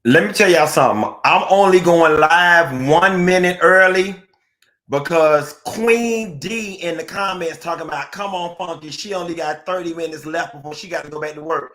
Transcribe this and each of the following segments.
Let me tell y'all something. I'm only going live 1 minute early because Queen D in the comments talking about, come on, Funky, she only got 30 minutes left before she got to go back to work.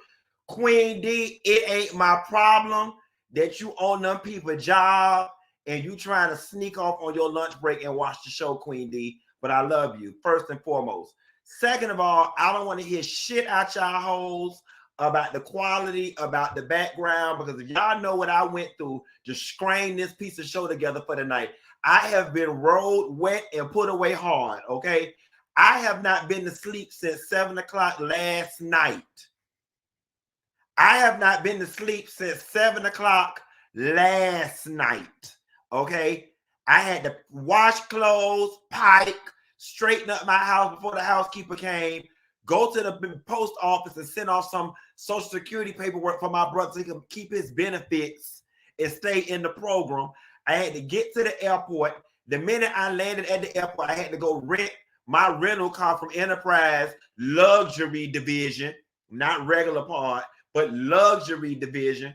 Queen D, it ain't my problem that you own them people job and you trying to sneak off on your lunch break and watch the show, Queen D. But I love you, first and foremost. Second of all, I don't want to hear shit out y'all hoes about the quality, about the background, because if y'all know what I went through to screen this piece of show together for the night, I have been rolled wet and put away hard, okay? I have not been to sleep since 7 o'clock last night. I have not been to sleep since 7 o'clock last night, okay? I had to wash clothes, pike, straighten up my house before the housekeeper came, go to the post office and send off some Social Security paperwork for my brother so he can keep his benefits and stay in the program. I had to get to the airport. The minute I landed at the airport, I had to go rent my rental car from Enterprise Luxury Division, not regular part, but luxury division.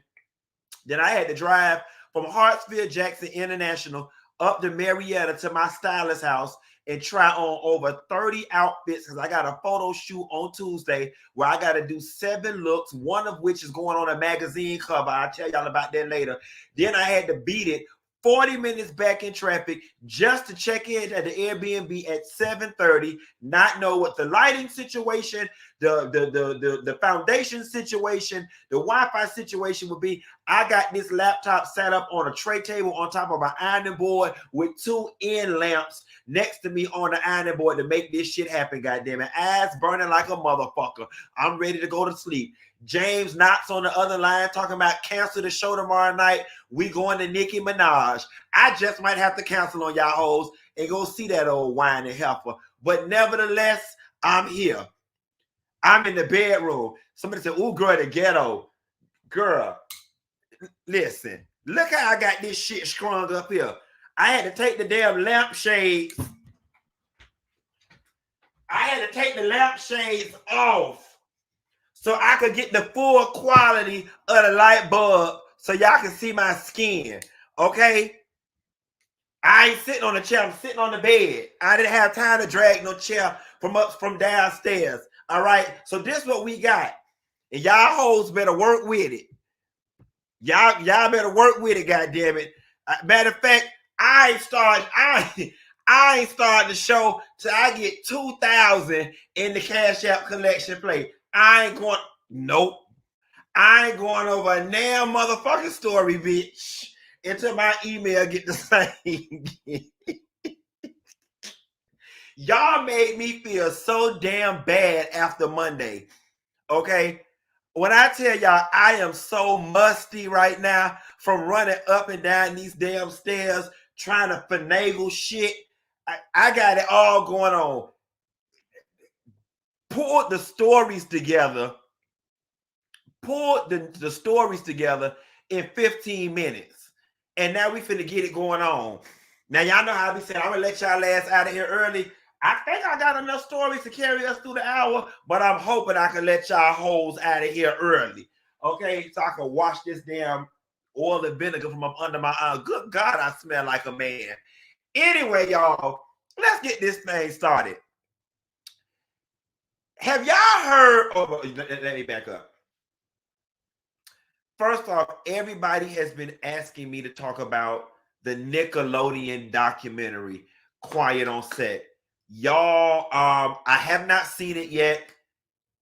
Then I had to drive from Hartsfield Jackson International up to Marietta to my stylist house and try on over 30 outfits because I got a photo shoot on Tuesday where I got to do 7 looks, one of which is going on a magazine cover. I'll tell y'all about that later. Then I had to beat it 40 minutes back in traffic just to check in at the Airbnb at 7:30, not know what the lighting situation, the foundation situation, the Wi-Fi situation would be. I got this laptop set up on a tray table on top of an ironing board with 2 end lamps next to me on the ironing board to make this shit happen, goddammit. Ass burning like a motherfucker. I'm ready to go to sleep. James Knox on the other line talking about cancel the show tomorrow night. We going to Nicki Minaj. I just might have to cancel on y'all hoes and go see that old whiny heifer. But nevertheless, I'm here. I'm in the bedroom. Somebody said, ooh, girl, the ghetto. Girl, listen. Look how I got this shit strung up here. I had to take the damn lampshades. I had to take the lampshades off so I could get the full quality of the light bulb so y'all can see my skin. Okay? I ain't sitting on the chair. I'm sitting on the bed. I didn't have time to drag no chair from downstairs. All right? So this is what we got. And y'all hoes better work with it. Y'all better work with it, goddammit. Matter of fact, I ain't starting the show till I get 2,000 in the Cash App collection plate. I ain't going. Nope. I ain't going over a damn motherfucking story, bitch, until my email get the same. Y'all made me feel so damn bad after Monday. Okay? When I tell y'all I am so musty right now from running up and down these damn stairs trying to finagle shit, I got it all going on. Pulled the stories together. Pulled the stories together in 15 minutes. And now we finna get it going on. Now y'all know how we said, I'm gonna let y'all ass out of here early. I think I got enough stories to carry us through the hour, but I'm hoping I can let y'all hoes out of here early. Okay, so I can wash this damn oil and vinegar from up under my eye. Good God, I smell like a man. Anyway, y'all, let's get this thing started. Have y'all heard? Oh, let me back up. First off, everybody has been asking me to talk about the Nickelodeon documentary, Quiet on Set. Y'all, I have not seen it yet.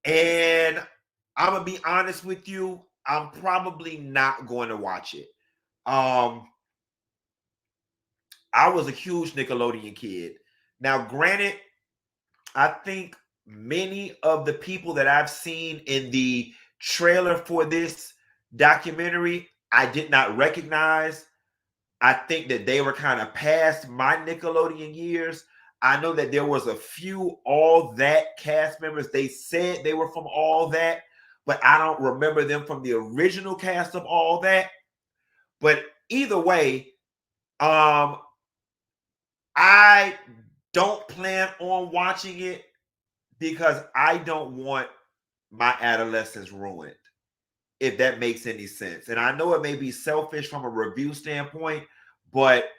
And I'm gonna be honest with you, I'm probably not going to watch it. Um, I was a huge Nickelodeon kid. Now, granted, I think many of the people that I've seen in the trailer for this documentary, I did not recognize. I think that they were kind of past my Nickelodeon years. I know that there was a few All That cast members. They said they were from All That, but I don't remember them from the original cast of All That. But either way, I don't plan on watching it because I don't want my adolescence ruined. if that makes any sense. And I know it may be selfish from a review standpoint, but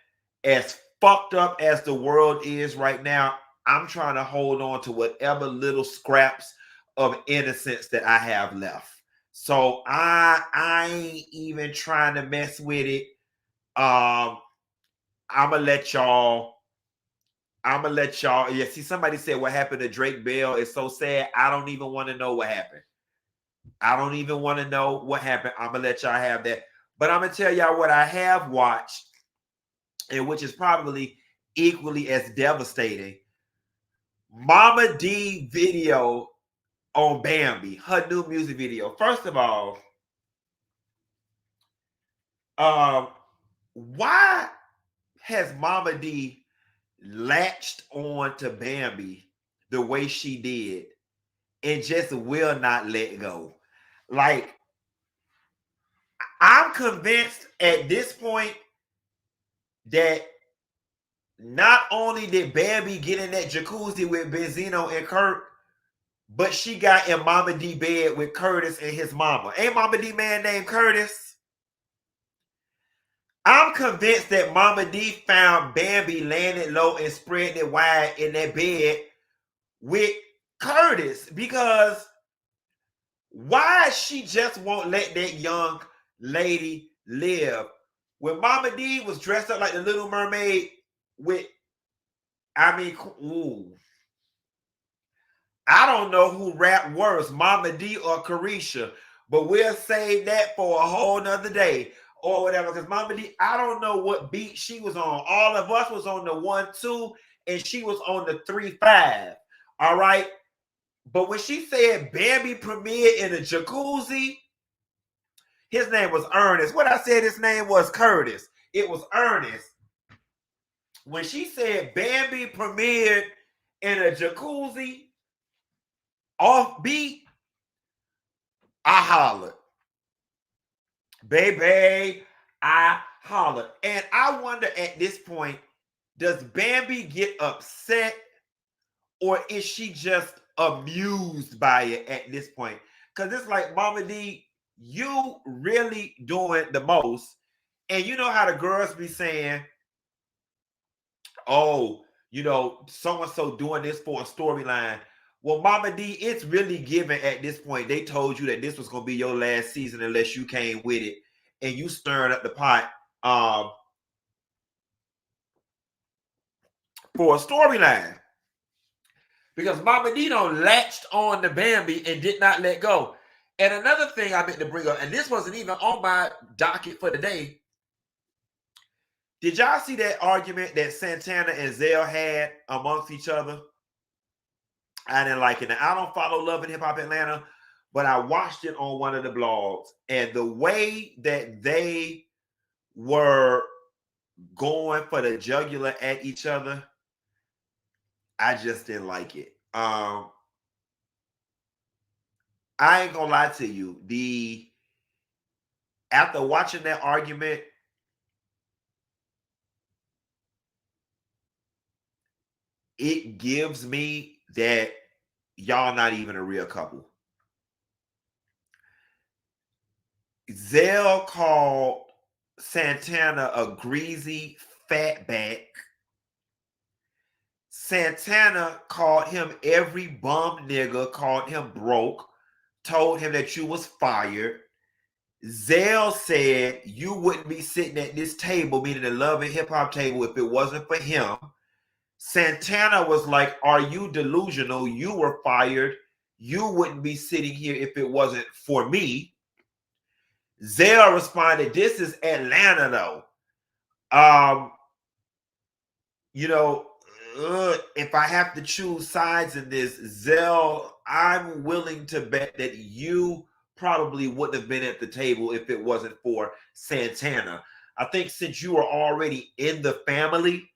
as fucked up as the world is right now, I'm trying to hold on to whatever little scraps of innocence that I have left. So I ain't even trying to mess with it. I'm gonna let y'all. Yeah, see, somebody said what happened to Drake Bell is so sad. I don't even want to know what happened. I don't even want to know what happened. I'm gonna let y'all have that. But I'm gonna tell y'all what I have watched, and which is probably equally as devastating. Mama D video on Bambi, her new music video. First of all, why has Mama D latched on to Bambi the way she did and just will not let go? Like, I'm convinced at this point that not only did Bambi get in that jacuzzi with Benzino and Kurt, but she got in Mama D bed with Curtis and his mama. Ain't Mama D man named Curtis? I'm convinced that Mama D found Bambi laying it low and spreading it wide in that bed with Curtis, because why she just won't let that young lady live? When Mama D was dressed up like the Little Mermaid with, ooh. I don't know who rap worse, Mama D or Carisha, but we'll save that for a whole nother day or whatever. Because Mama D, I don't know what beat she was on. All of us was on the 1-2, and she was on the 3-5. All right. But when she said Bambi premiered in a jacuzzi, his name was Ernest. What I said his name was Curtis. It was Ernest. When she said Bambi premiered in a jacuzzi, off beat, I hollered. Baby, I hollered. And I wonder at this point, does Bambi get upset, or is she just amused by it at this point? Because it's like, Mama D, you really doing the most. And you know how the girls be saying, oh, so-and-so doing this for a storyline. Well, Mama D, it's really given at this point. They told you that this was going to be your last season unless you came with it, and you stirring up the pot for a storyline. Because Mama D done latched on to Bambi and did not let go. And another thing I meant to bring up, and this wasn't even on my docket for the day. Did y'all see that argument that Santana and Zel had amongst each other? I didn't like it. Now, I don't follow Love and Hip Hop Atlanta, but I watched it on one of the blogs, and the way that they were going for the jugular at each other, I just didn't like it. I ain't gonna lie to you. After watching that argument, it gives me that y'all not even a real couple. Zel called Santana a greasy fatback. Santana called him every bum nigga, called him broke, told him that you was fired. Zel said you wouldn't be sitting at this table, meaning the Love and Hip Hop table, if it wasn't for him. Santana was like, are you delusional? You were fired. You wouldn't be sitting here if it wasn't for me. Zel responded, this is Atlanta though. If I have to choose sides in this, Zel, I'm willing to bet that you probably wouldn't have been at the table if it wasn't for Santana. I think since you were already in the family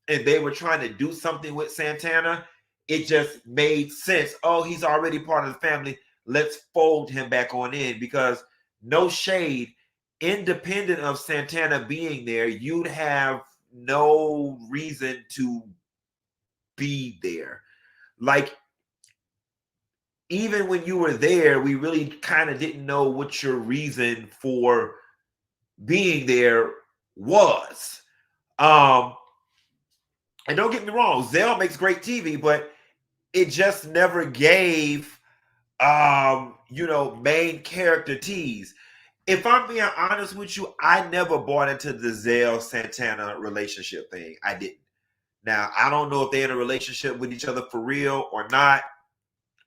and they were trying to do something with Santana, it just made sense. Oh, he's already part of the family. Let's fold him back on in, because no shade, independent of Santana being there, you'd have no reason to be there. Like, even when you were there, we really kind of didn't know what your reason for being there was. And don't get me wrong, Zel makes great TV, but it just never gave main character tease. If I'm being honest with you, I never bought into the Zel Santana relationship thing. I didn't. Now, I don't know if they're in a relationship with each other for real or not.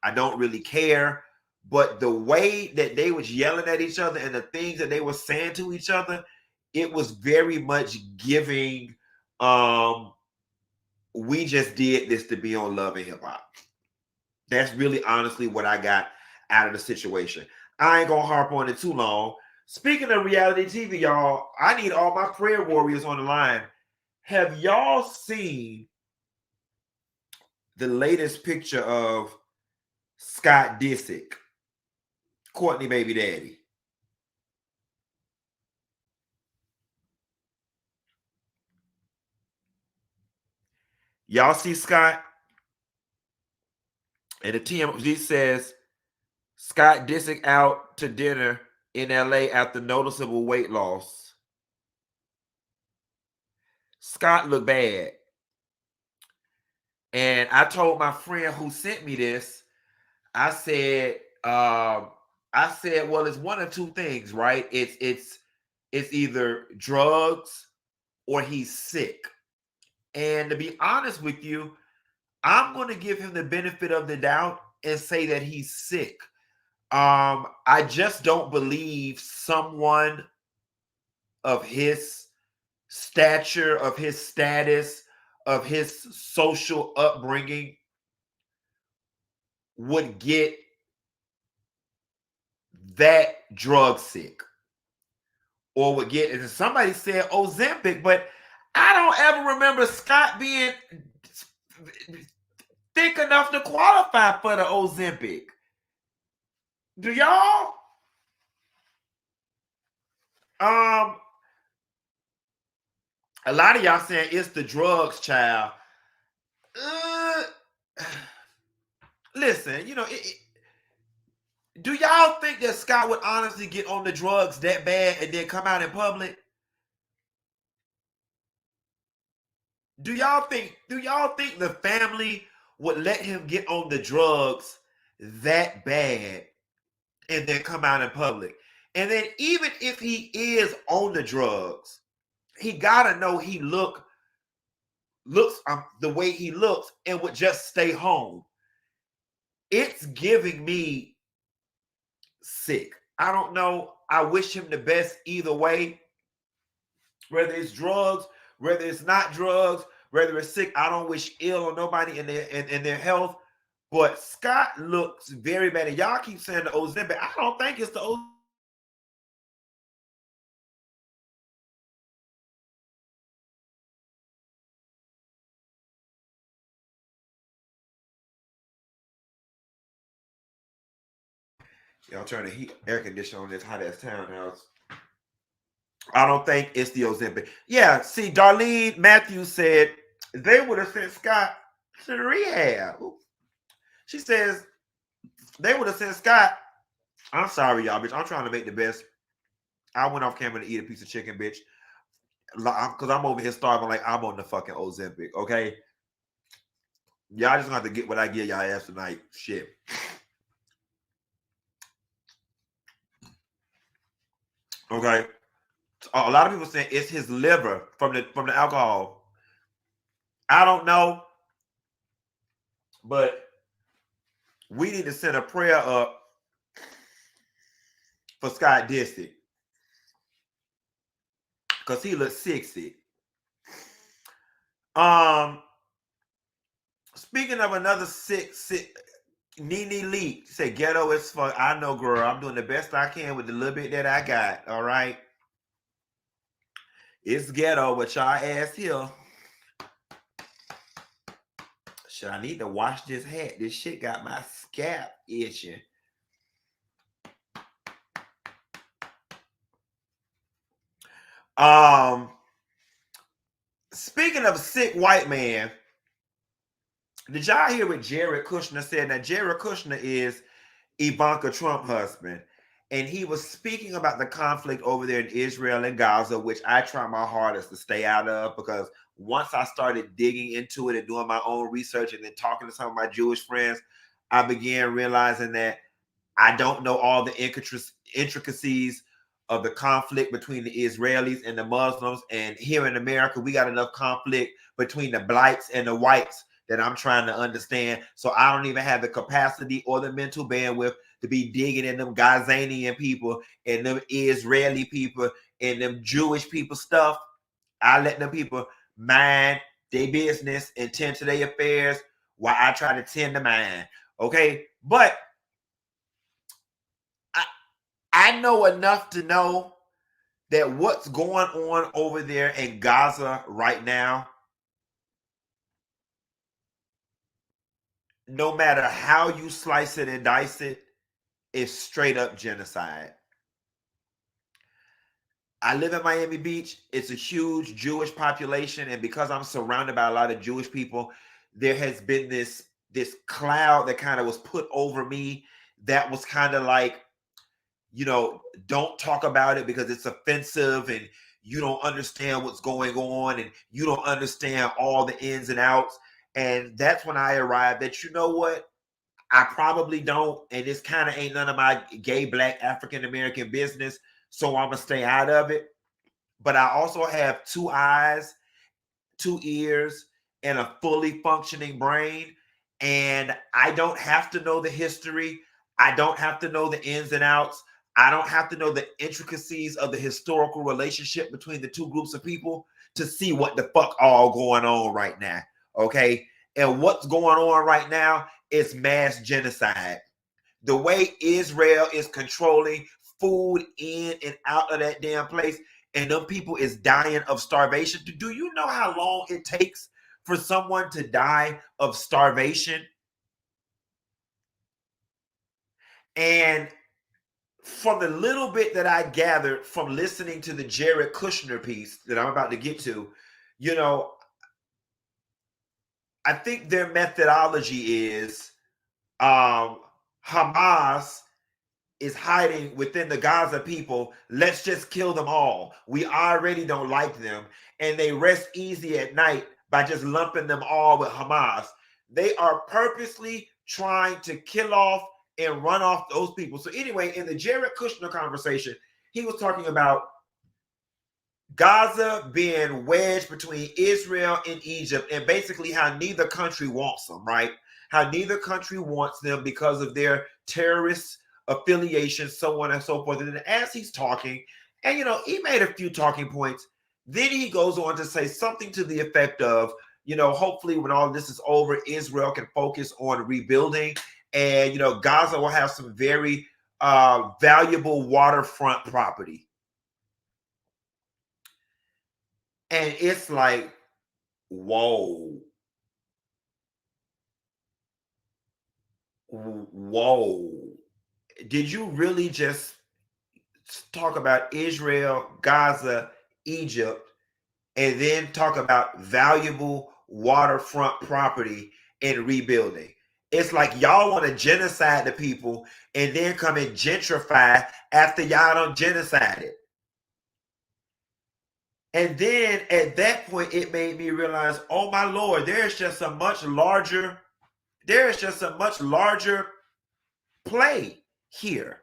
I don't really care. But the way that they was yelling at each other and the things that they were saying to each other, it was very much giving we just did this to be on Love and Hip Hop. That's really honestly what I got out of the situation. I ain't gonna harp on it too long. Speaking of reality TV, y'all, I need all my prayer warriors on the line. Have y'all seen the latest picture of Scott Dissick, Courtney baby daddy? Y'all see Scott? And the TMZ says Scott Dissick out to dinner in LA after noticeable weight loss. Scott looked bad. And I told my friend who sent me this, I said, well, it's one of two things, right? It's either drugs or he's sick. And to be honest with you, I'm going to give him the benefit of the doubt and say that he's sick. I just don't believe someone of his stature, of his status, of his social upbringing would get that drug sick or would get, and somebody said Ozempic, but I don't ever remember Scott being thick enough to qualify for the Ozempic. Do y'all? A lot of y'all saying it's the drugs, child. Listen, do y'all think that Scott would honestly get on the drugs that bad and then come out in public? Do y'all think the family would let him get on the drugs that bad and then come out in public? And then even if he is on the drugs, he gotta know he looks the way he looks and would just stay home. It's giving me sick. I don't know. I wish him the best either way. Whether it's drugs, whether it's not drugs, whether it's sick, I don't wish ill on nobody in their health. But Scott looks very bad. And y'all keep saying the Ozempic. I don't think it's the Ozempic. Y'all turn the heat air conditioner on this hot ass townhouse. I don't think it's the Ozempic. Yeah, see, Darlene Matthews said they would have sent Scott to the rehab. She says they would have sent Scott. I'm sorry, y'all, bitch. I'm trying to make the best. I went off camera to eat a piece of chicken, bitch. Because I'm over here starving like I'm on the fucking Ozempic, okay? Y'all just gonna have to get what I give y'all ass tonight. Shit. Okay. A lot of people saying it's his liver from the alcohol. I don't know, but we need to send a prayer up for Scott Dissick because he looks 60. Speaking of another sick, Nene Lee say ghetto as fuck. I know, girl. I'm doing the best I can with the little bit that I got. All right. It's ghetto, but y'all ass here. Should I need to wash this hat? This shit got my scalp itching. Speaking of sick white man, did y'all hear what Jared Kushner said? Now, Jared Kushner is Ivanka Trump husband, and he was speaking about the conflict over there in Israel and Gaza, which I try my hardest to stay out of, because once I started digging into it and doing my own research and then talking to some of my Jewish friends, I began realizing that I don't know all the intricacies of the conflict between the Israelis and the Muslims. And here in America, we got enough conflict between the blacks and the whites that I'm trying to understand. So I don't even have the capacity or the mental bandwidth to be digging in them Gazanian people and them Israeli people and them Jewish people stuff. I let them people mind their business and tend to their affairs while I try to tend to mine. Okay. But I know enough to know that what's going on over there in Gaza right now, no matter how you slice it and dice it, is straight up genocide. I live in Miami Beach. It's a huge Jewish population, and because I'm surrounded by a lot of Jewish people, there has been this cloud that kind of was put over me that was kind of like, don't talk about it because it's offensive and you don't understand what's going on and you don't understand all the ins and outs. And that's when I arrived at, you know what? I probably don't. And this kind of ain't none of my gay, black, African American business. So I'm going to stay out of it. But I also have two eyes, two ears, and a fully functioning brain. And I don't have to know the history. I don't have to know the ins and outs. I don't have to know the intricacies of the historical relationship between the two groups of people to see what the fuck all going on right now. Okay. And what's going on right now is mass genocide. The way Israel is controlling food in and out of that damn place, and them people is dying of starvation. Do you know how long it takes for someone to die of starvation? And from the little bit that I gathered from listening to the Jared Kushner piece that I'm about to get to, I think their methodology is Hamas is hiding within the Gaza people. Let's just kill them all. We already don't like them. And they rest easy at night by just lumping them all with Hamas. They are purposely trying to kill off and run off those people. So anyway, in the Jared Kushner conversation, he was talking about Gaza being wedged between Israel and Egypt, and basically how neither country wants them, right? How neither country wants them because of their terrorist affiliations, so on and so forth. And as he's talking, and he made a few talking points, then he goes on to say something to the effect of, hopefully when all this is over, Israel can focus on rebuilding, and Gaza will have some very valuable waterfront property. And it's like, whoa. Whoa. Did you really just talk about Israel, Gaza, Egypt, and then talk about valuable waterfront property and rebuilding? It's like y'all want to genocide the people and then come and gentrify after y'all done genocide it. And then at that point, it made me realize, oh my Lord, there's just a much larger play here.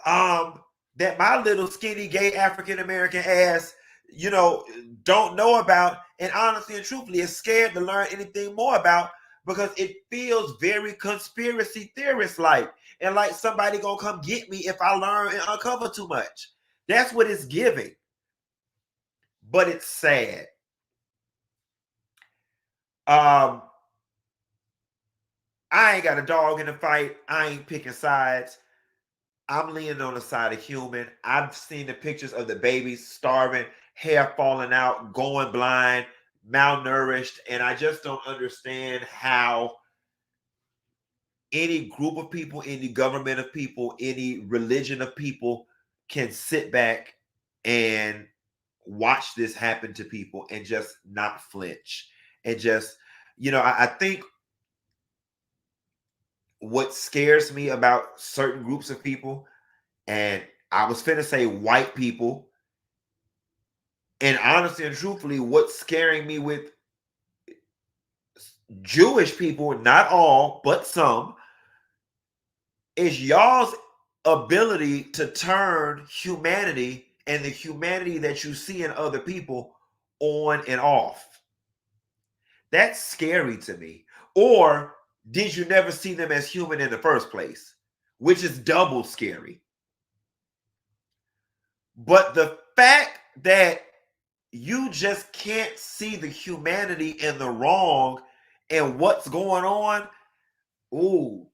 That my little skinny gay African American ass, don't know about, and honestly and truthfully is scared to learn anything more about, because it feels very conspiracy theorist like, and like somebody gonna come get me if I learn and uncover too much. That's what it's giving. But it's sad. I ain't got a dog in the fight. I ain't picking sides. I'm leaning on the side of human. I've seen the pictures of the babies starving, hair falling out, going blind, malnourished, and I just don't understand how any group of people, any government of people, any religion of people can sit back and watch this happen to people and just not flinch. And just, I think what scares me about certain groups of people, and I was finna say white people, and honestly and truthfully, what's scaring me with Jewish people, not all, but some, is y'all's ability to turn humanity and the humanity that you see in other people on and off. That's scary to me. Or did you never see them as human in the first place? Which is double scary. But the fact that you just can't see the humanity in the wrong and what's going on, ooh,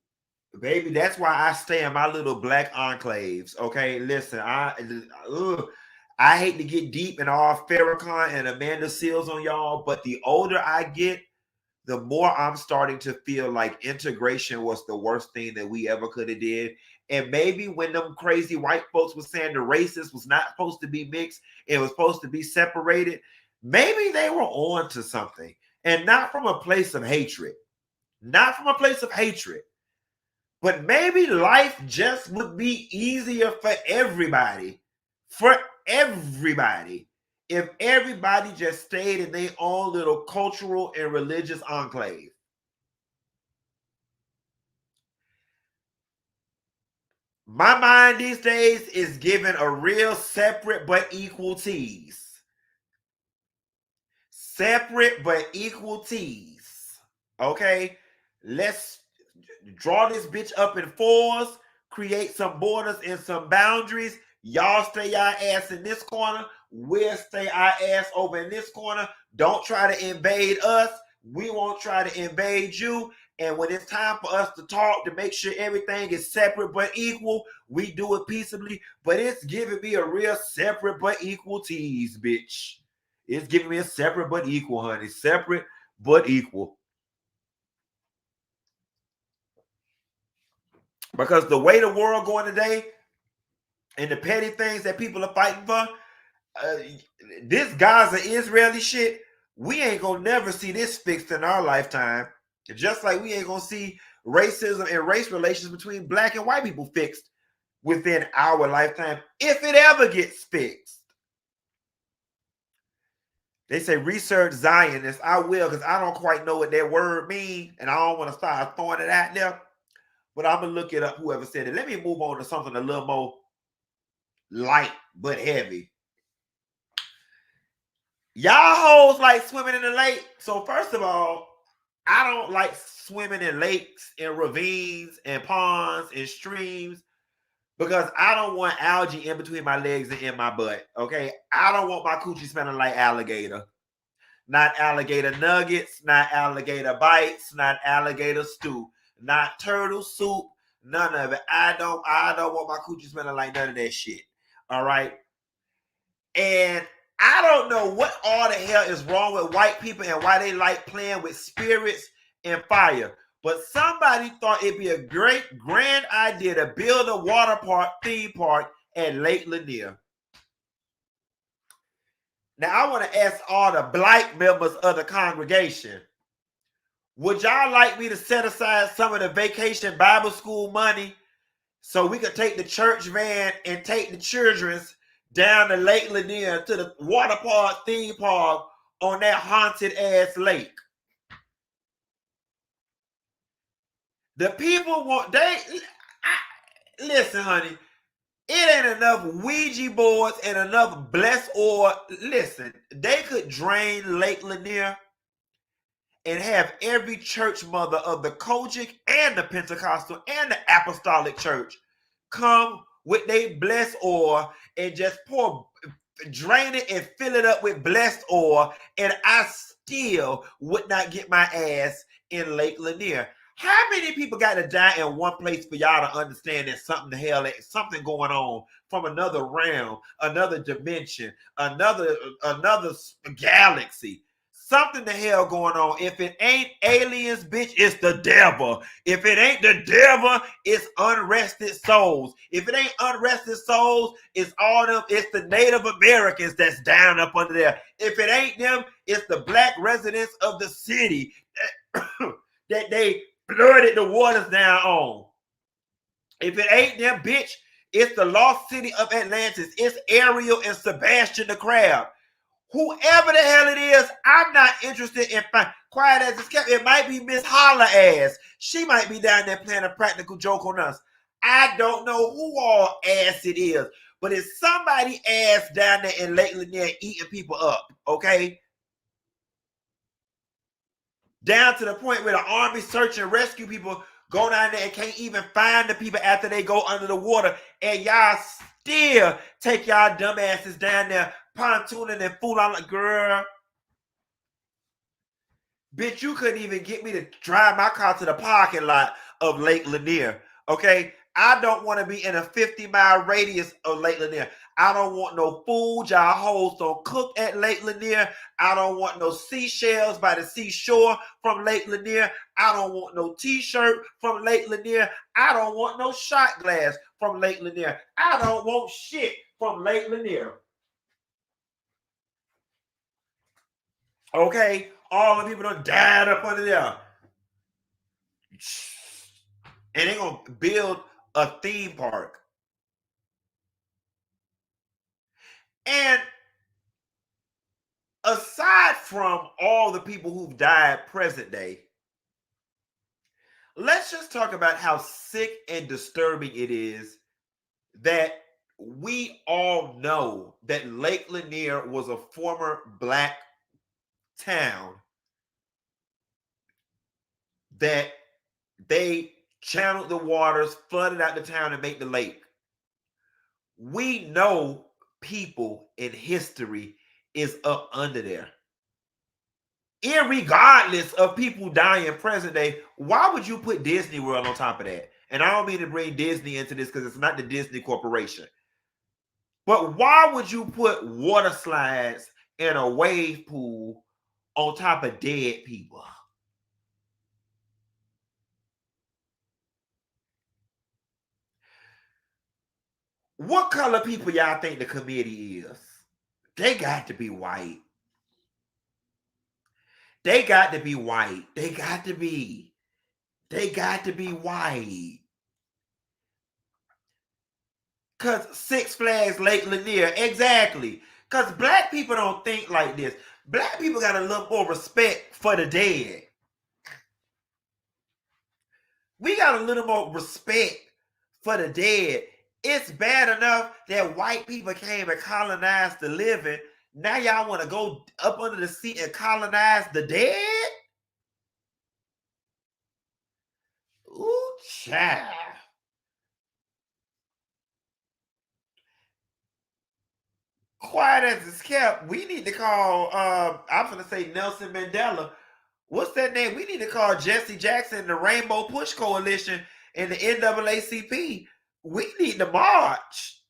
baby, that's why I stay in my little black enclaves. Okay, listen, I hate to get deep in all Farrakhan and Amanda Seals on y'all, but the older I get, the more I'm starting to feel like integration was the worst thing that we ever could have did. And maybe when them crazy white folks were saying the races was not supposed to be mixed, it was supposed to be separated, maybe they were on to something. And not from a place of hatred. Not from a place of hatred. But maybe life just would be easier for everybody. For everybody. If everybody just stayed in their own little cultural and religious enclave. My mind these days is giving a real separate but equal tease. Separate but equal tease. Okay? Let's draw this bitch up in fours, create some borders and some boundaries. Y'all stay y'all ass in this corner. We'll stay our ass over in this corner. Don't try to invade us. We won't try to invade you. And when it's time for us to talk to make sure everything is separate but equal, we do it peaceably. But it's giving me a real separate but equal tease, bitch. It's giving me a separate but equal, honey. Separate but equal. Because the way the world going today and the petty things that people are fighting for, this Gaza Israeli shit, we ain't gonna never see this fixed in our lifetime. Just like we ain't gonna see racism and race relations between black and white people fixed within our lifetime, if it ever gets fixed. They say research Zionist. I will, because I don't quite know what that word means, and I don't want to start throwing it out there. But I'm gonna look it up, whoever said it. Let me move on to something a little more light but heavy. Y'all hoes like swimming in the lake. So first of all, I don't like swimming in lakes and ravines and ponds and streams because I don't want algae in between my legs and in my butt. Okay, I don't want my coochie smelling like alligator. Not alligator nuggets, not alligator bites, not alligator stew, not turtle soup, none of it. I don't want my coochie smelling like none of that shit. All right. And I don't know what all the hell is wrong with white people and why they like playing with spirits and fire. But somebody thought it'd be a great, grand idea to build a water park, theme park at Lake Lanier. Now, I want to ask all the black members of the congregation, would y'all like me to set aside some of the vacation Bible school money so we could take the church van and take the children's down to Lake Lanier to the water park, theme park on that haunted ass lake? The people want, listen, honey, it ain't enough Ouija boards and enough blessed oil. Listen, they could drain Lake Lanier and have every church mother of the Kojic and the Pentecostal and the Apostolic Church come with their blessed oil and just drain it and fill it up with blessed oil, and I still would not get my ass in Lake Lanier. How many people got to die in one place for y'all to understand that something going on from another realm, another dimension, another galaxy? Something the hell going on. If it ain't aliens, bitch, it's the devil. If it ain't the devil, it's unrested souls. If it ain't unrested souls, it's the Native Americans that's down up under there. If it ain't them, it's the black residents of the city that they flooded the waters down on. If it ain't them, bitch, it's the lost city of Atlantis. It's Ariel and Sebastian the Crab. Whoever the hell it is, I'm not interested in quiet as it's kept. It might be Miss Holla ass. She might be down there playing a practical joke on us. I don't know who all ass it is, but it's somebody ass down there in Lake Lanier eating people up, okay? Down to the point where the army search and rescue people go down there and can't even find the people after they go under the water, and y'all still take y'all dumb asses down there pontooning and fooling. I'm like, girl, bitch, you couldn't even get me to drive my car to the parking lot of Lake Lanier, okay? I don't want to be in a 50-mile radius of Lake Lanier. I don't want no food. Y'all hoes don't cook at Lake Lanier. I don't want no seashells by the seashore from Lake Lanier. I don't want no t-shirt from Lake Lanier. I don't want no shot glass from Lake Lanier. I don't want shit from Lake Lanier. Okay? All the people done died up under there. And they're going to build a theme park. And aside from all the people who've died present day, let's just talk about how sick and disturbing it is that we all know that Lake Lanier was a former black town, that they channeled the waters, flooded out the town, and made the lake. We know people in history is up under there. Irregardless of people dying present day, why would you put Disney World on top of that? And I don't mean to bring Disney into this because it's not the Disney Corporation. But why would you put water slides in a wave pool on top of dead people? What color people y'all think the committee is? They got to be white. They got to be white. They got to be. They got to be white. Because Six Flags Lake Lanier, exactly. Because black people don't think like this. Black people got a little more respect for the dead. We got a little more respect for the dead. It's bad enough that white people came and colonized the living. Now y'all want to go up under the sea and colonize the dead? Ooh, child. Quiet as it's kept, we need to call, I'm going to say Nelson Mandela. What's that name? We need to call Jesse Jackson, the Rainbow Push Coalition, and the NAACP. We need to march.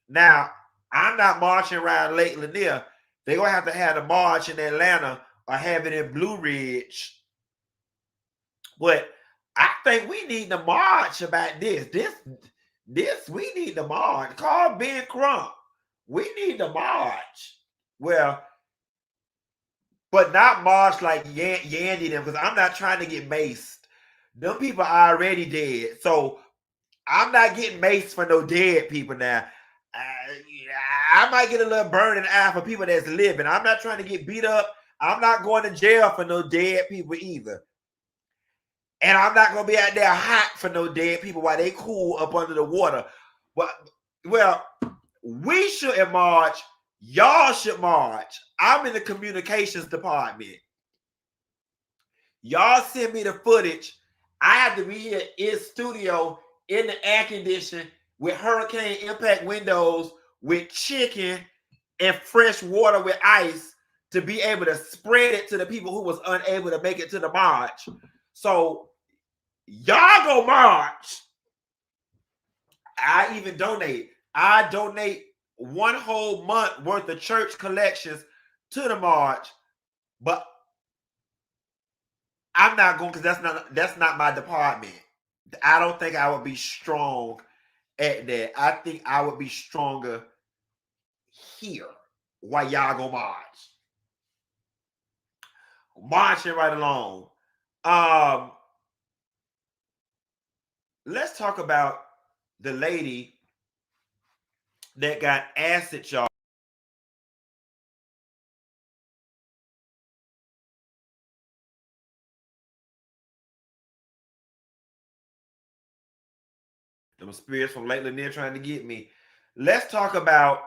Now, I'm not marching around Lake Lanier. They're going to have the march in Atlanta or have it in Blue Ridge. But I think we need to march about this. This, we need to march. Call Ben Crump. We need to march. Well, but not march like Yandy them, because I'm not trying to get maced. Them people are already dead. So I'm not getting maced for no dead people now. I might get a little burn in the eye for people that's living. I'm not trying to get beat up. I'm not going to jail for no dead people either. And I'm not going to be out there hot for no dead people while they cool up under the water. Well, we shouldn't march. Y'all should march. I'm in the communications department. Y'all send me the footage. I have to be here in studio in the air condition with hurricane impact windows, with chicken and fresh water with ice to be able to spread it to the people who was unable to make it to the march. So y'all go march. I even donate. I donate one whole month worth of church collections to the march, but I'm not going because that's not my department. I don't think I would be strong at that. I think I would be stronger here while y'all go march. Marching right along. Let's talk about the lady that got acid, y'all. Them spirits from Lake Lanier trying to get me. Let's talk about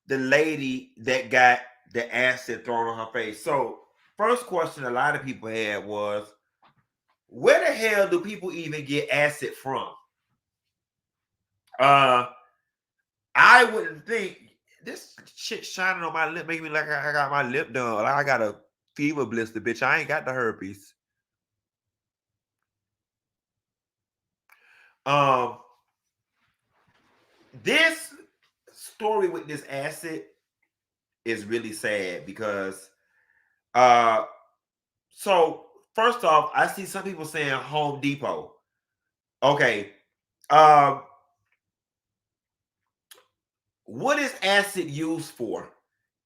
the lady that got the acid thrown on her face. So, first question a lot of people had was, where the hell do people even get acid from? I wouldn't think this shit shining on my lip, making me like I got my lip done. Like I got a fever blister, bitch. I ain't got the herpes. Um, this story with this acid is really sad because so first off, I see some people saying Home Depot. Okay. Um, what is acid used for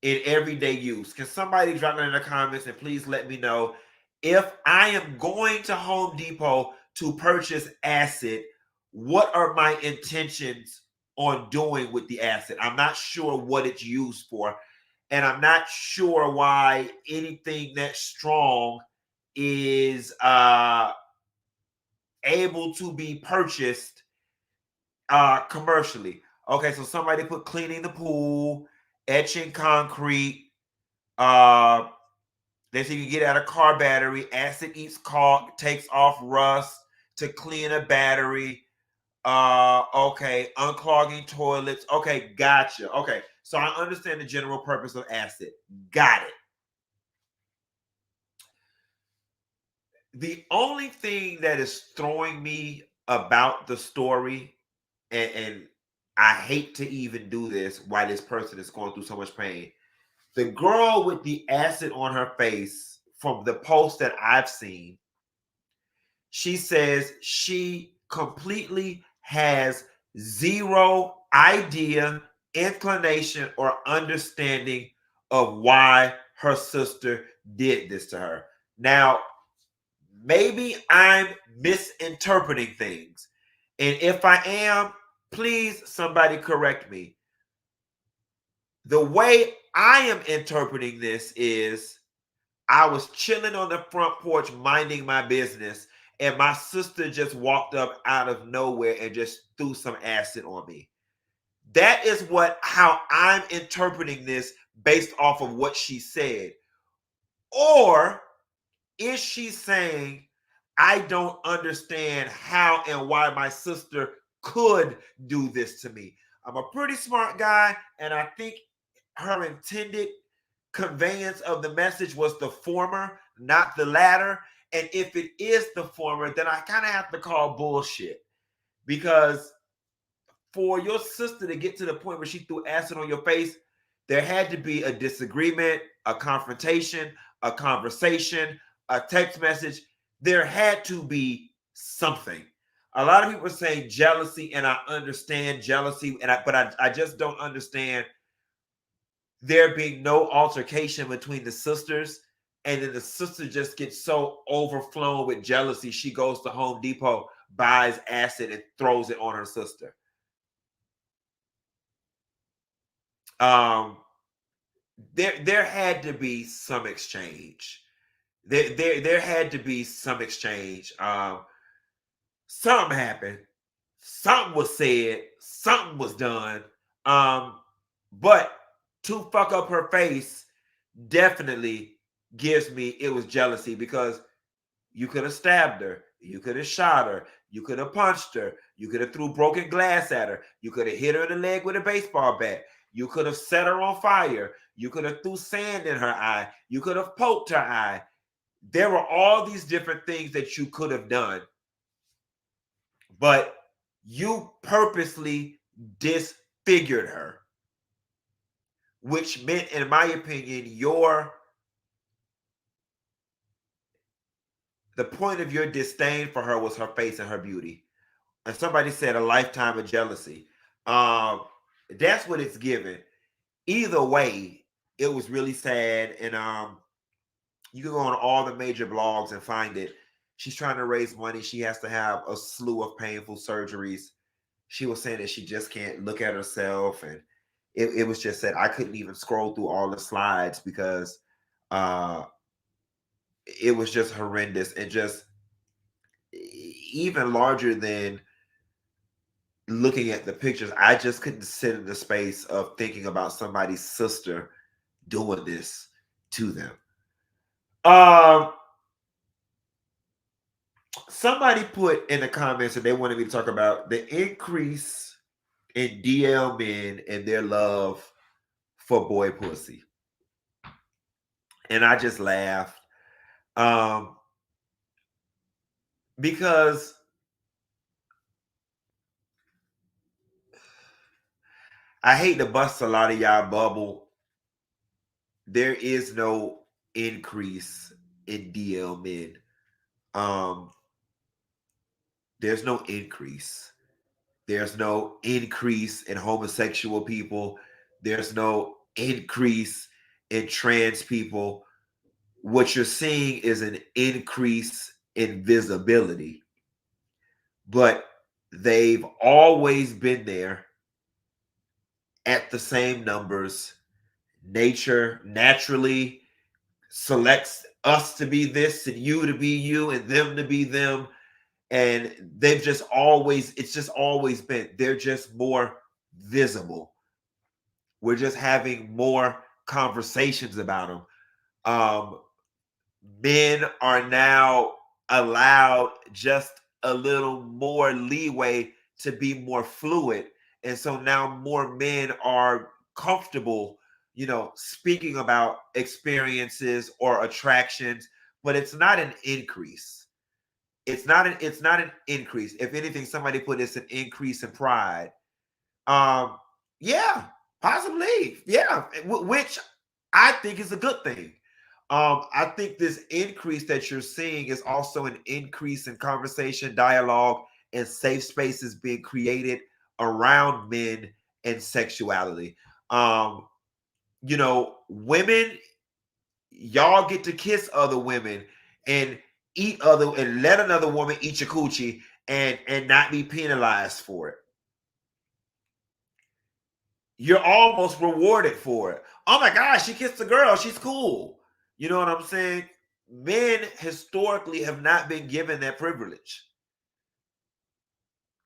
in everyday use? Can somebody drop that in the comments and please let me know if I am going to Home Depot to purchase acid, what are my intentions on doing with the acid? I'm not sure what it's used for, and I'm not sure why anything that strong is able to be purchased commercially. Okay, so somebody put cleaning the pool, etching concrete, they say you can get out a car battery, acid eats caulk, takes off rust to clean a battery. Okay, unclogging toilets. Okay, gotcha. Okay, so I understand the general purpose of acid. Got it. The only thing that is throwing me about the story, and I hate to even do this, why this person is going through so much pain. The girl with the acid on her face, from the post that I've seen, she says she completely has zero idea, inclination, or understanding of why her sister did this to her. Now, maybe I'm misinterpreting things. And if I am, please somebody correct me. The way I am interpreting this is I was chilling on the front porch minding my business, and my sister just walked up out of nowhere and just threw some acid on me. That is how I'm interpreting this based off of what she said. Or is she saying, I don't understand how and why my sister could do this to me? I'm a pretty smart guy, and I think her intended conveyance of the message was the former, not the latter. And if it is the former, then I kind of have to call bullshit, because for your sister to get to the point where she threw acid on your face, there had to be a disagreement, a confrontation, a conversation, a text message. There had to be something. A lot of people are saying jealousy, and I understand jealousy, but I just don't understand there being no altercation between the sisters, and then the sister just gets so overflown with jealousy, she goes to Home Depot, buys acid, and throws it on her sister. There had to be some exchange. There had to be some exchange. Something happened. Something was said. Something was done. But to fuck up her face definitely gives me it was jealousy, because you could have stabbed her, you could have shot her, you could have punched her, you could have threw broken glass at her, you could have hit her in the leg with a baseball bat, you could have set her on fire, you could have threw sand in her eye, you could have poked her eye. There were all these different things that you could have done, but you purposely disfigured her, which meant, in my opinion, the point of your disdain for her was her face and her beauty. And somebody said a lifetime of jealousy. That's what it's given. Either way, it was really sad. And you can go on all the major blogs and find it. she's trying to raise money. She has to have a slew of painful surgeries. She was saying that she just can't look at herself, and it was just said I couldn't even scroll through all the slides because it was just horrendous and just even larger than looking at the pictures. I just couldn't sit in the space of thinking about somebody's sister doing this to them. Somebody put in the comments that they wanted me to talk about the increase in DL men and their love for boy pussy. And I just laughed. Because I hate to bust a lot of y'all bubble. There is no increase in DL men. There's no increase. There's no increase in homosexual people. There's no increase in trans people. What you're seeing is an increase in visibility. But they've always been there at the same numbers. Nature naturally selects us to be this and you to be you and them to be them. And they've just always, it's just always been, they're just more visible. We're just having more conversations about them. Men are now allowed just a little more leeway to be more fluid. And so now more men are comfortable, speaking about experiences or attractions, but it's not an increase. It's not an increase. If anything, somebody put it's an increase in pride. Yeah, possibly. Yeah, which I think is a good thing. I think this increase that you're seeing is also an increase in conversation, dialogue, and safe spaces being created around men and sexuality. Women, y'all get to kiss other women and eat other and let another woman eat your coochie and not be penalized for it. You're almost rewarded for it. Oh my gosh, she kissed a girl. She's cool. You know what I'm saying? Men historically have not been given that privilege.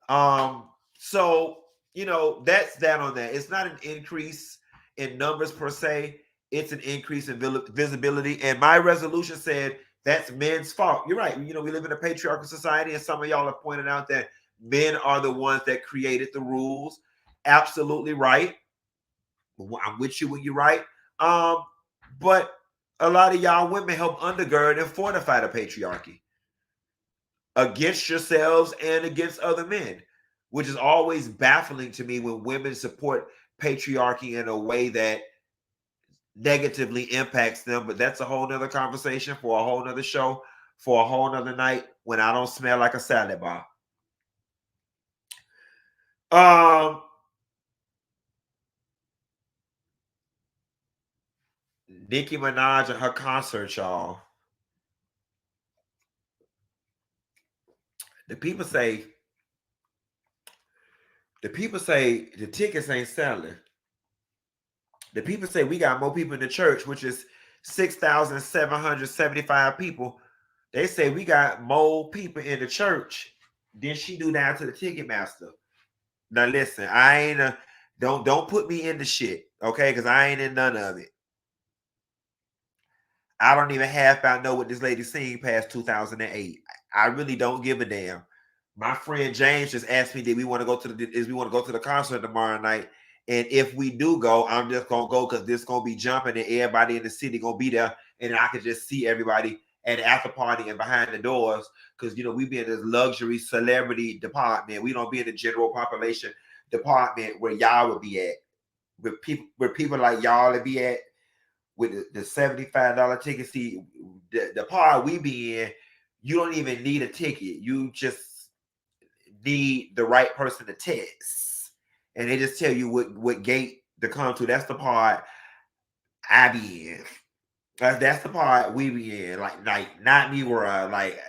So that's that on that. It's not an increase in numbers per se. It's an increase in visibility. And my resolution said that's men's fault. You're right. We live in a patriarchal society, and some of y'all have pointed out that men are the ones that created the rules. Absolutely right. I'm with you when you're right. But a lot of y'all women help undergird and fortify the patriarchy against yourselves and against other men, which is always baffling to me when women support patriarchy in a way that negatively impacts them. But that's a whole nother conversation for a whole nother show, for a whole nother night when I don't smell like a salad bar. Nicki Minaj and her concert, y'all. The people say the tickets ain't selling. The people say we got more people in the church, which is 6,775 people. They say we got more people in the church than she do down to the Ticketmaster. Now listen, I ain't don't put me in the shit, okay? Because I ain't in none of it. I don't even half about know what this lady sing past 2008. I really don't give a damn. My friend James just asked me, did we want to go to the concert tomorrow night? And if we do go, I'm just gonna go because this gonna be jumping and everybody in the city gonna be there, and I can just see everybody at the after party and behind the doors because we be in this luxury celebrity department. We don't be in the general population department where y'all would be at, where people like y'all would be at with the $75 ticket. See, the part we be in, you don't even need a ticket. You just need the right person to test, and they just tell you what gate to come to. That's the part I be in. That's the part we be in. Like not me where like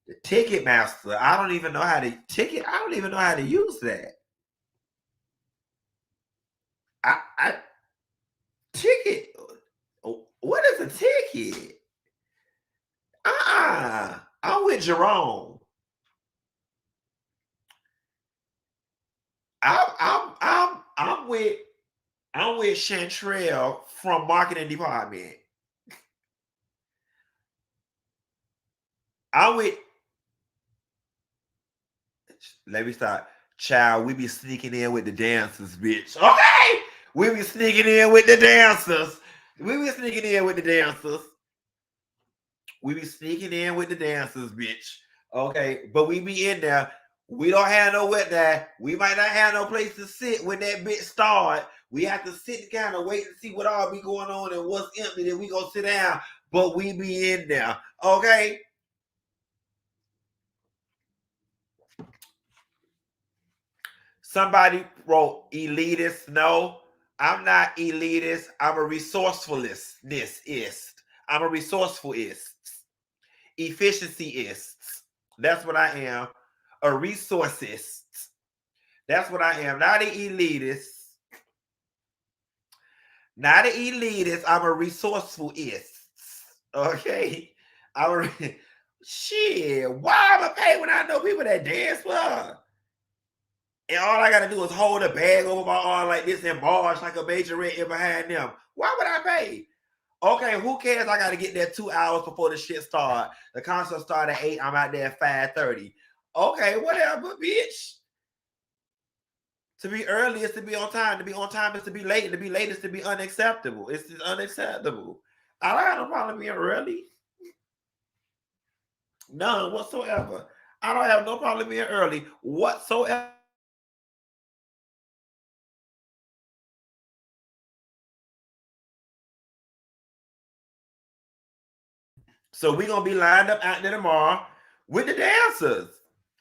The Ticketmaster. I don't even know how to I don't even know how to use that. I ticket. What is a ticket? I'm with Jerome. I'm with Chantrell from marketing department. Let me start. Child, we be sneaking in with the dancers, bitch. Okay? We be sneaking in with the dancers. We be sneaking in with the dancers. We be sneaking in with the dancers, bitch. Okay? But we be in there. We don't have nowhere there. We might not have no place to sit when that bitch start. We have to sit and kind of wait and see what all be going on and what's empty. Then we go sit down. But we be in there. Okay? Somebody wrote elitist. No, I'm not elitist. I'm a resourcefulist. I'm a resourcefulist. Efficiencyist. That's what I am. A resourcist. That's what I am. Not an elitist. Not an elitist. I'm a resourcefulist. Okay. Shit. Why am I paying when I know people that dance for? And all I gotta do is hold a bag over my arm like this and barge like a major red in behind them. Why would I pay? Okay, who cares? I gotta get there 2 hours before the shit start. The concert start at 8. I'm out there at 5:30. Okay, whatever, bitch. To be early is to be on time. To be on time is to be late. To be late is to be unacceptable. It's just unacceptable. I don't have no problem being early. None whatsoever. I don't have no problem being early whatsoever. So we're gonna be lined up out there tomorrow with the dancers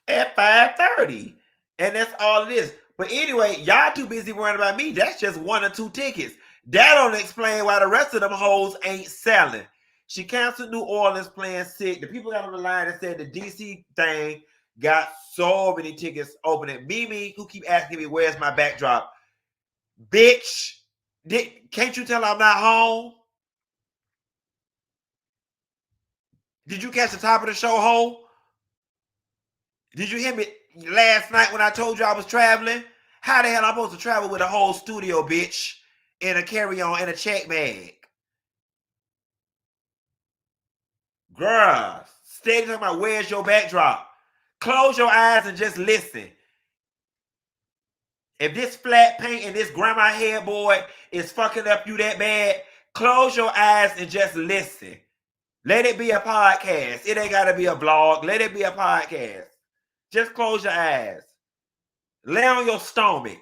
at 5:30. And that's all it is. But anyway, y'all too busy worrying about me. That's just 1 or 2 tickets. That don't explain why the rest of them hoes ain't selling. She canceled New Orleans playing sick. The people got on the line and said the DC thing got so many tickets opening. Mimi, who keep asking me where's my backdrop. Bitch, can't you tell I'm not home? Did you catch the top of the show, ho? Did you hear me last night when I told you I was traveling? How the hell am I supposed to travel with a whole studio, bitch, in a carry-on and a check bag? Girl, steady talking about where's your backdrop. Close your eyes and just listen. If this flat paint and this grandma headboard is fucking up you that bad, close your eyes and just listen. Let it be a podcast. It ain't got to be a vlog. Let it be a podcast. Just close your eyes. Lay on your stomach.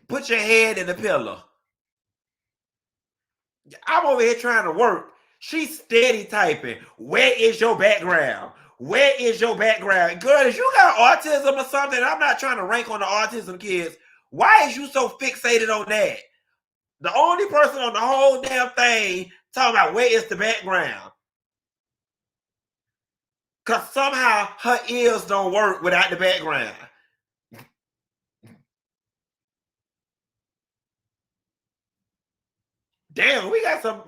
Put your head in the pillow. I'm over here trying to work. She's steady typing. Where is your background? Where is your background? Girl, if you got autism or something, I'm not trying to rank on the autism kids. Why is you so fixated on that? The only person on the whole damn thing talking about where is the background. Because somehow her ears don't work without the background. Damn, we got some.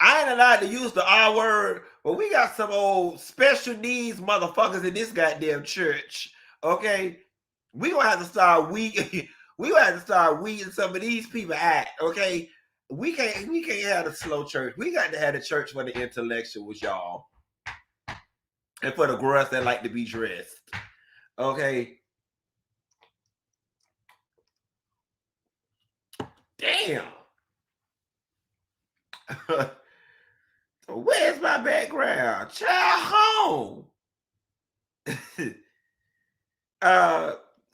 I ain't allowed to use the R word, but we got some old special needs motherfuckers in this goddamn church. Okay, we gonna have to start we gonna have to start weeding some of these people out. Okay, we can't have a slow church. We got to have a church for the intellectuals, y'all, and for the girls that like to be dressed. Okay. Damn. Where's my background? Child home.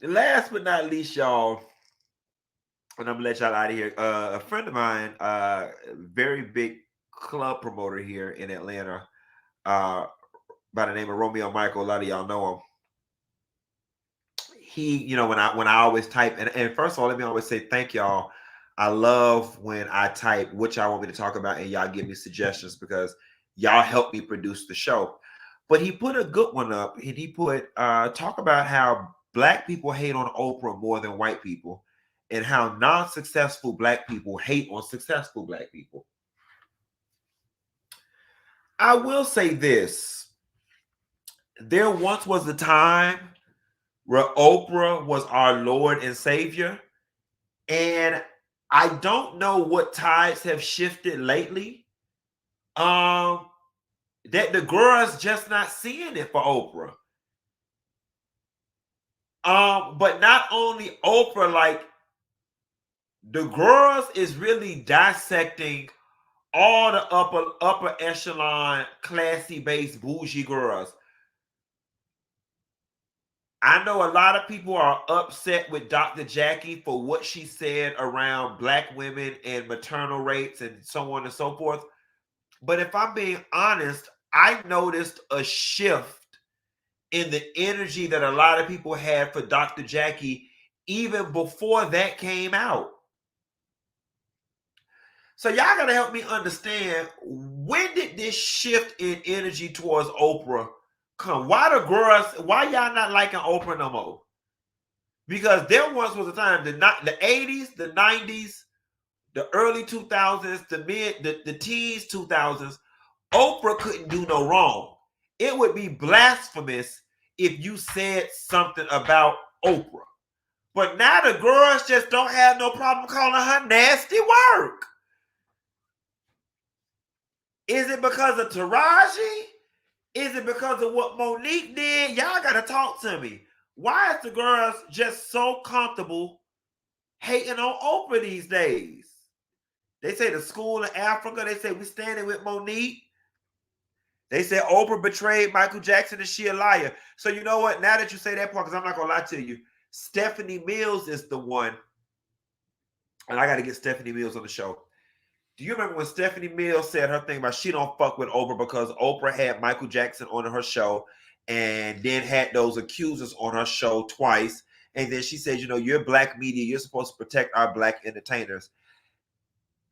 Last but not least, y'all, and I'm gonna let y'all out of here. A friend of mine, very big club promoter here in Atlanta, by the name of Romeo Michael. A lot of y'all know him. He, when I always type, and first of all, let me always say thank y'all. I love when I type what y'all want me to talk about and y'all give me suggestions because y'all help me produce the show. But he put a good one up, and he put talk about how black people hate on Oprah more than white people, and how non-successful black people hate on successful black people. I will say this. There once was a time where Oprah was our Lord and Savior, and I don't know what tides have shifted lately. That the girls just not seeing it for Oprah. But not only Oprah, like the girls is really dissecting all the upper echelon, classy based bougie girls. I know a lot of people are upset with Dr. Jackie for what she said around black women and maternal rates and so on and so forth. But if I'm being honest, I noticed a shift in the energy that a lot of people had for Dr. Jackie even before that came out. So y'all gotta help me understand, when did this shift in energy towards Oprah come? Why y'all not liking Oprah no more? Because there once was a time, the 80s, the 90s, the early 2000s, the teens 2000s, Oprah couldn't do no wrong. It would be blasphemous if you said something about Oprah. But now the girls just don't have no problem calling her nasty work. Is it because of Taraji? Is it because of what Monique did? Y'all gotta talk to me. Why is the girls just so comfortable hating on Oprah these days? They say the school in Africa, they say we standing with Monique. They said Oprah betrayed Michael Jackson and she a liar. So you know what? Now that you say that part, because I'm not gonna lie to you, Stephanie Mills is the one, and I got to get Stephanie Mills on the show. Do you remember when Stephanie Mills said her thing about she don't fuck with Oprah because Oprah had Michael Jackson on her show and then had those accusers on her show twice? And then she said, you know, you're black media, you're supposed to protect our black entertainers.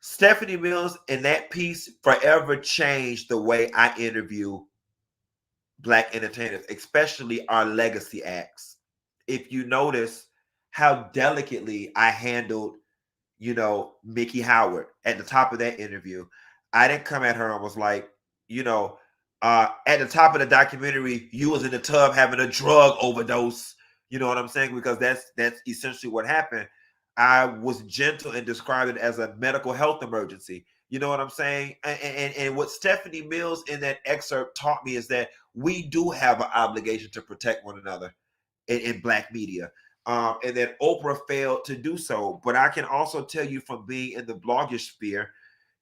Stephanie Mills in that piece forever changed the way I interview black entertainers, especially our legacy acts. If you notice how delicately I handled, you know, Mickey Howard at the top of that interview, I didn't come at her and was like, you know, at the top of the documentary, you was in the tub having a drug overdose. You know what I'm saying? Because that's essentially what happened. I was gentle and described it as a medical health emergency. You know what I'm saying? And what Stephanie Mills in that excerpt taught me is that we do have an obligation to protect one another in black media. And that Oprah failed to do so. But I can also tell you from being in the bloggish sphere,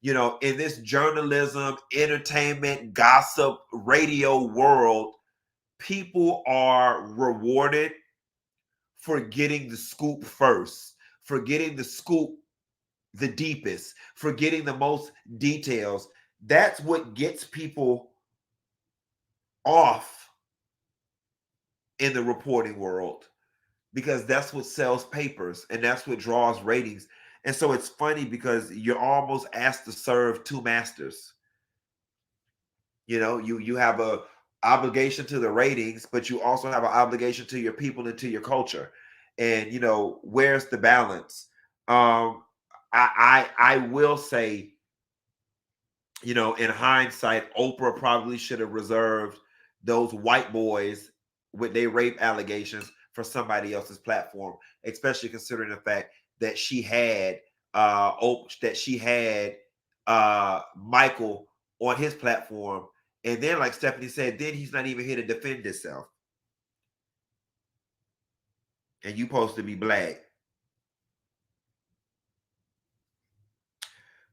you know, in this journalism, entertainment, gossip, radio world, people are rewarded for getting the scoop first, for getting the scoop the deepest, for getting the most details. That's what gets people off in the reporting world, because that's what sells papers and that's what draws ratings. And so it's funny because you're almost asked to serve two masters. You know, you have a obligation to the ratings, but you also have an obligation to your people and to your culture. And you know, where's the balance? I will say, you know, in hindsight, Oprah probably should have reserved those white boys with their rape allegations for somebody else's platform, especially considering the fact that she had Michael on his platform. And then, like Stephanie said, then he's not even here to defend himself. And you supposed to be black.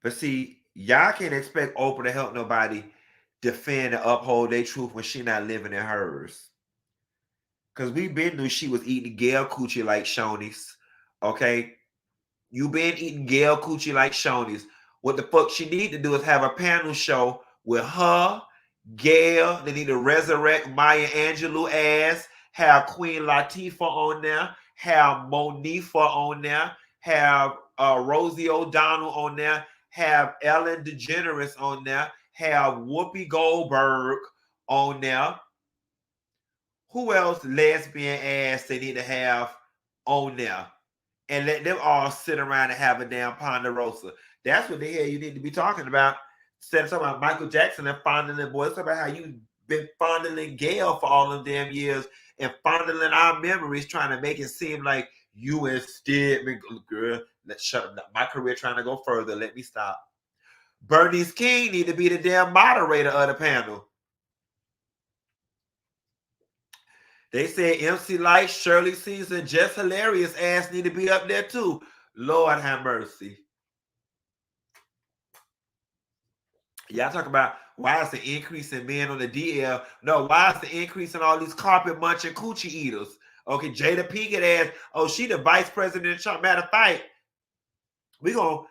But see, y'all can't expect Oprah to help nobody defend and uphold their truth when she not living in hers. Because we been knew she was eating Gail Coochie like Shoney's. Okay? You been eating Gail Coochie like Shoney's. What the fuck she need to do is have a panel show with her, Gail. They need to resurrect Maya Angelou ass. Have Queen Latifah on there. Have Monifa on there. have Rosie O'Donnell on there, have Ellen DeGeneres on there, have Whoopi Goldberg on there. Who else lesbian ass they need to have on there? And let them all sit around and have a damn ponderosa. That's what the hell you need to be talking about. Instead of talking about Michael Jackson and fondling boys, talk about how you've been fondling Gail for all them damn years and fondling our memories, trying to make it seem like you instead, girl, let's shut up. My career trying to go further. Let me stop. Bernice King need to be the damn moderator of the panel. They said MC Light, Shirley Caesar, Just Hilarious ass need to be up there too. Lord have mercy. Y'all talk about why is the increase in men on the DL? No, why is the increase in all these carpet munching coochie eaters? Okay, Jada Pinkett ass. Oh, she the vice president of Trump. Matter of fact, we gonna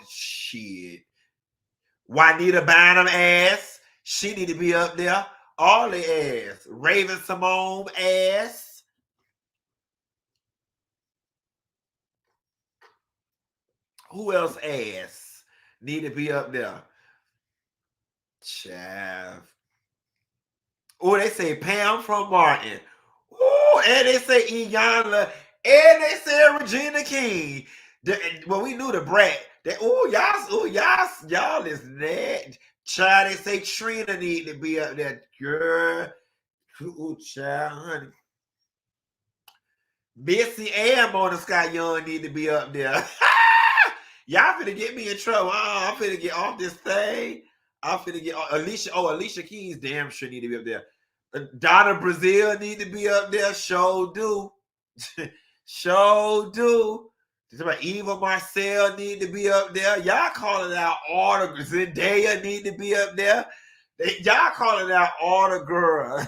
shit. Juanita Bynum ass. She need to be up there. All the ass. Raven Simone ass. Who else ass need to be up there? Chav. Oh, they say Pam from Martin. Oh, and they say Iyanla. And they say Regina King. Well, we knew the brat. Y'all is that. Child, they say Trina need to be up there. Girl. Ooh, child, honey. Missy and Mona Scott Young need to be up there. Y'all finna get me in trouble. I'm finna get off this thing. I'm finna get Alicia. Oh, Alicia Keys damn sure need to be up there. Donna Brazil need to be up there. Show do. Show do. Eva Marcel need to be up there. Y'all calling out all the Zendaya need to be up there. Y'all calling out all the girls.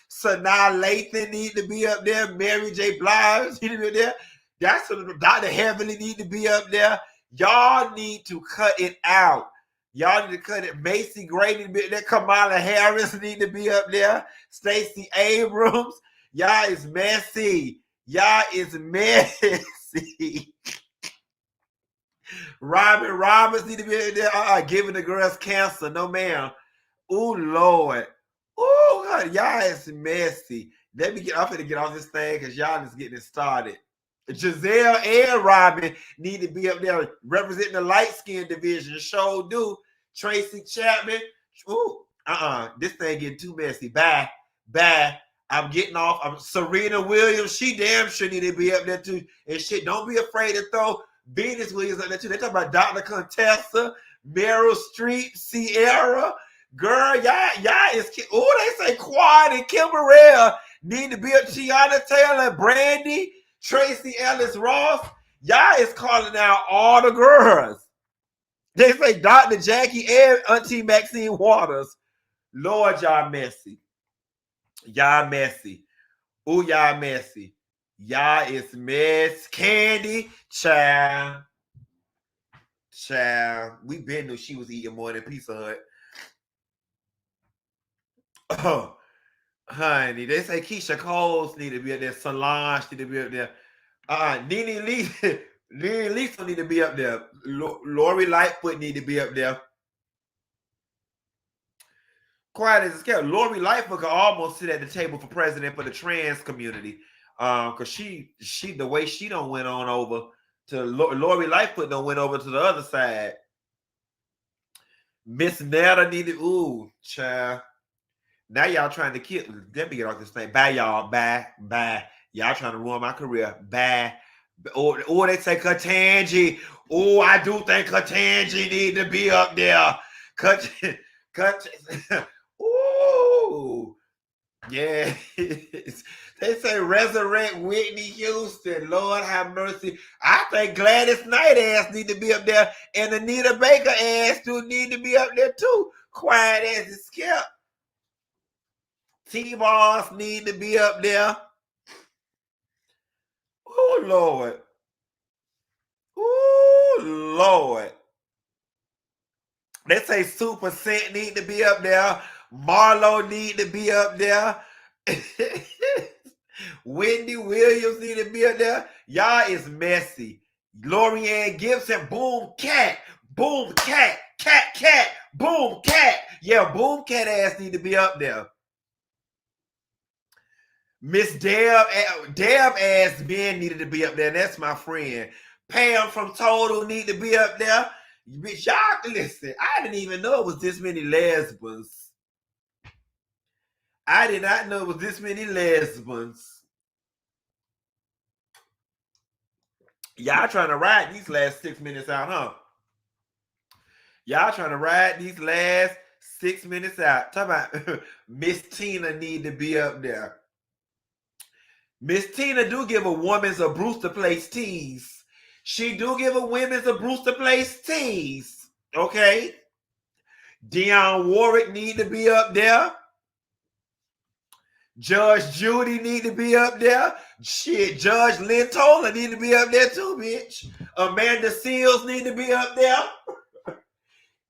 Sanaa Lathan need to be up there. Mary J. Blige need to be up there. That's what Dr. Heavenly need to be up there. Y'all need to cut it out. Y'all need to cut it. Macy Gray need to be up there. Kamala Harris need to be up there. Stacey Abrams. Y'all is messy. Y'all is messy. Robin Roberts need to be up there. Giving the girls cancer. No, ma'am. Oh, Lord. Oh, y'all is messy. I'm finna get off this thing because y'all is getting it started. Giselle and Robin need to be up there representing the light-skinned division. Show do. Tracy Chapman. Ooh, this thing getting too messy. Bye. I'm getting off. Serena Williams. She damn sure need to be up there too. And shit, don't be afraid to throw Venus Williams up there too. They talk about Dr. Contessa, Meryl Streep, Sierra. Girl, y'all is. Oh, they say Quad and Kim Burrell need to be up. Tiana Taylor, Brandy, Tracy Ellis Ross. Y'all is calling out all the girls. They say Dr. Jackie and Auntie Maxine Waters. Lord, y'all messy. Y'all messy. Ooh, y'all messy. Y'all is mess. Candy, child. We been knew she was eating more than Pizza Hut. Oh, honey, they say Keisha Coles need to be up there. Solange need to be up there. Nene Lisa need to be up there. Lori Lightfoot need to be up there. Quiet as a scared. Lori Lightfoot could almost sit at the table for president for the trans community. Cause she the way she don't went on over to Lori Lightfoot don't went over to the other side. Miss Netta needed. Ooh, child. Now y'all trying to kill. Let me get off this thing. Bye, y'all. Bye. Y'all trying to ruin my career. Bye. Or they say Katanji. Oh, I do think Katanji need to be up there. Ooh. Yeah. They say resurrect Whitney Houston. Lord have mercy. I think Gladys Knight ass need to be up there. And Anita Baker ass do need to be up there too. Quiet as a skip. T-Boss need to be up there. Oh, Lord. Oh, Lord. They say Super Scent need to be up there. Marlo need to be up there. Wendy Williams need to be up there. Y'all is messy. Lorianne Gibson, boom, cat, boom, cat, cat, cat, boom, cat. Yeah, boom, cat ass need to be up there. Miss Deb ass Ben needed to be up there. That's my friend. Pam from Total need to be up there. Bitch, y'all listen. I didn't even know it was this many lesbians. I did not know it was this many lesbians. Y'all trying to ride these last 6 minutes out, huh? Y'all trying to ride these last 6 minutes out. Talk about Miss Tina need to be up there. Miss Tina do give a woman's a Brewster Place tease. She do give a women's a Brewster Place tease. Okay. Dionne Warwick need to be up there. Judge Judy need to be up there. Shit, Judge Lynn Toler need to be up there too, bitch. Amanda Seals need to be up there.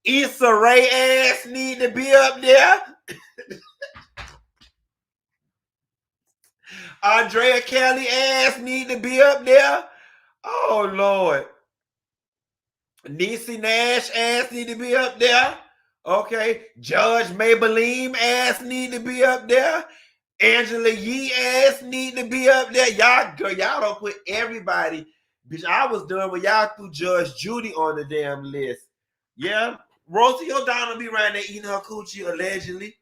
Issa Rae ass need to be up there. Andrea Kelly ass need to be up there. Oh, Lord. Niecy Nash ass need to be up there. Okay. Judge Maybelline ass need to be up there. Angela Yee ass need to be up there. Y'all don't put everybody. Bitch, I was done when y'all threw Judge Judy on the damn list. Yeah. Rosie O'Donnell be around there eating her coochie, allegedly.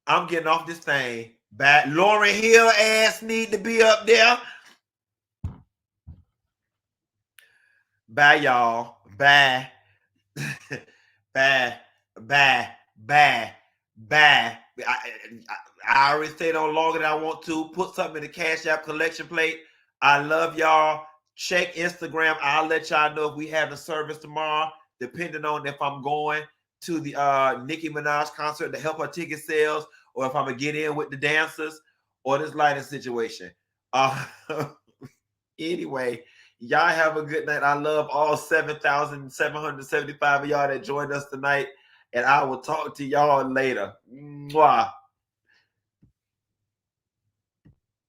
I'm getting off this thing. Bad. Lauryn Hill ass need to be up there. Bye, y'all. Bye. Bye. Bye. Bye. Bye. I already stayed on longer than I want to. Put something in the Cash App collection plate. I love y'all. Check Instagram. I'll let y'all know if we have a service tomorrow, depending on if I'm going to the Nicki Minaj concert to help her ticket sales, or if I'm going to get in with the dancers, or this lighting situation. Anyway, y'all have a good night. I love all 7,775 of y'all that joined us tonight, and I will talk to y'all later. Mwah.